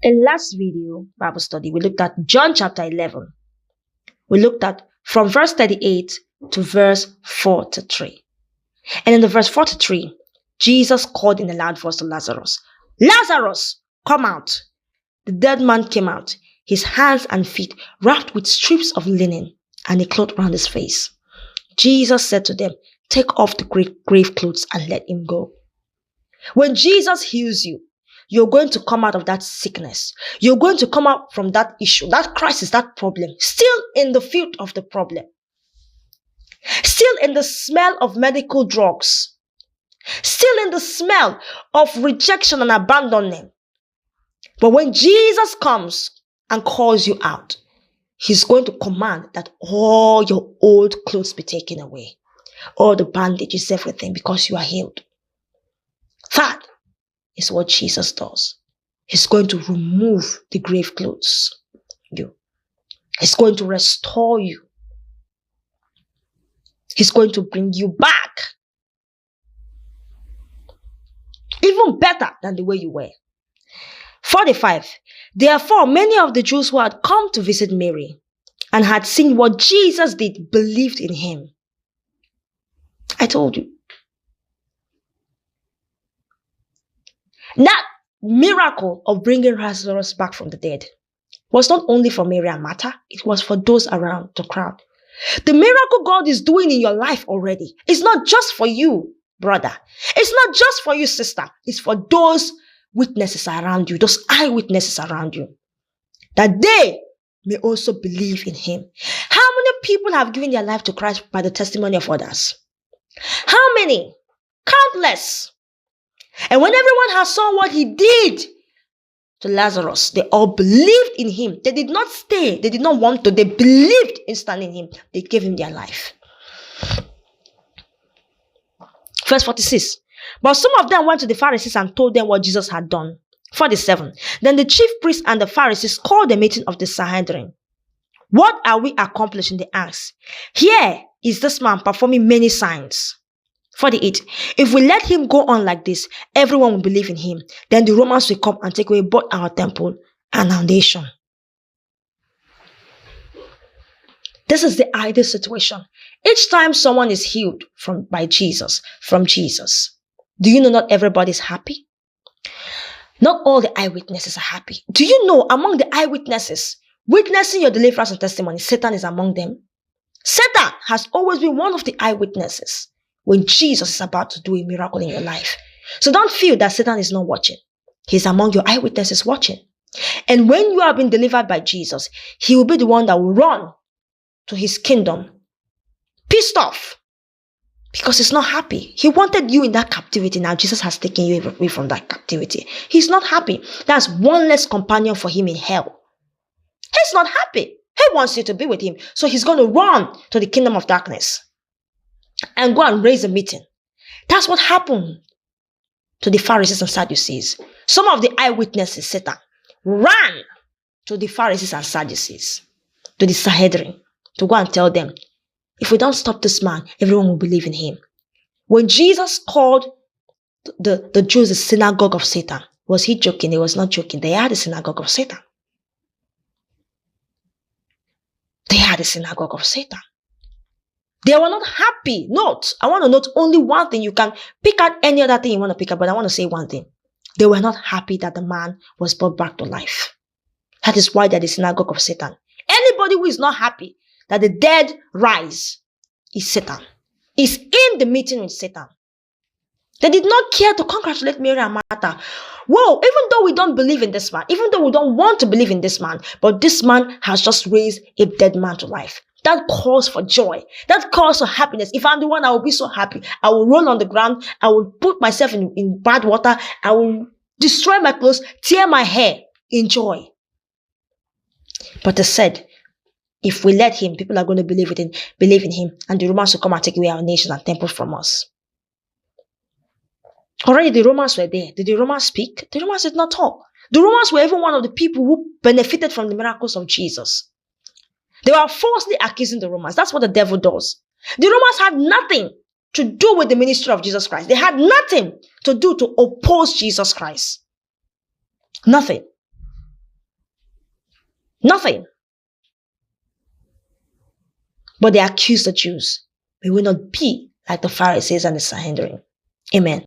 In last video, Bible study, we looked at John chapter 11. We looked at from verse 38 to verse 43. And in the verse 43, Jesus called in a loud voice to Lazarus, Lazarus, come out. The dead man came out, his hands and feet wrapped with strips of linen and a cloth around his face. Jesus said to them, take off the grave clothes and let him go. When Jesus heals you, you're going to come out of that sickness. You're going to come out from that issue, that crisis, that problem, still in the field of the problem. Still in the smell of medical drugs. Still in the smell of rejection and abandonment. But when Jesus comes and calls you out, he's going to command that all your old clothes be taken away. All the bandages, everything, because you are healed. That is what Jesus does. He's going to remove the grave clothes. He's going to restore you. He's going to bring you back. Even better than the way you were. 45. Therefore, many of the Jews who had come to visit Mary and had seen what Jesus did believed in him. I told you. That miracle of bringing Lazarus back from the dead was not only for Mary and Martha, it was for those around the crowd. The miracle God is doing in your life already is not just for you, brother. It's not just for you, sister. It's for those witnesses around you, those eyewitnesses around you, that they may also believe in him. How many people have given their life to Christ by the testimony of others? How many? Countless. And when everyone has saw what he did to Lazarus, they all believed in him. They did not stay. They did not want to. They believed instantly in him. They gave him their life. Verse 46. But some of them went to the Pharisees and told them what Jesus had done. 47. Then the chief priests and the Pharisees called the meeting of the Sanhedrin. What are we accomplishing? They asked. Here is this man performing many signs. 48. If we let him go on like this, everyone will believe in him. Then the Romans will come and take away both our temple and our nation. This is the ideal situation. Each time someone is healed from Jesus, do you know not everybody is happy? Not all the eyewitnesses are happy. Do you know among the eyewitnesses, witnessing your deliverance and testimony, Satan is among them? Satan has always been one of the eyewitnesses when Jesus is about to do a miracle in your life. So don't feel that Satan is not watching. He's among your eyewitnesses watching. And when you have been delivered by Jesus, he will be the one that will run to his kingdom, pissed off, because he's not happy. He wanted you in that captivity. Now Jesus has taken you away from that captivity. He's not happy. That's one less companion for him in hell. He's not happy. He wants you to be with him. So he's going to run to the kingdom of darkness and go and raise a meeting. That's what happened to the Pharisees and Sadducees. Some of the eyewitnesses, Satan, ran to the Pharisees and Sadducees, to the Sanhedrin, to go and tell them, if we don't stop this man, everyone will believe in him. When Jesus called the Jews the synagogue of Satan, was he joking? He was not joking. They are the synagogue of Satan. They are the synagogue of Satan. They were not happy. Note, I want to note only one thing. You can pick out any other thing you want to pick up, but I want to say one thing. They were not happy that the man was brought back to life. That is why they're the synagogue of Satan. Anybody who is not happy that the dead rise is Satan. Is in the meeting with Satan. They did not care to congratulate Mary and Martha. Whoa, even though we don't believe in this man, even though we don't want to believe in this man, but this man has just raised a dead man to life. That calls for joy. That calls for happiness. If I'm the one, I will be so happy. I will roll on the ground. I will put myself in bad water. I will destroy my clothes, tear my hair in joy. But they said, if we let him, people are going to believe in him, and the Romans will come and take away our nation and temple from us. Already the Romans were there. Did the Romans speak? The Romans did not talk. The Romans were even one of the people who benefited from the miracles of Jesus. They were falsely accusing the Romans. That's what the devil does. The Romans had nothing to do with the ministry of Jesus Christ. They had nothing to do to oppose Jesus Christ. Nothing. Nothing. But they accused the Jews. May we not be like the Pharisees and the Sanhedrin. Amen.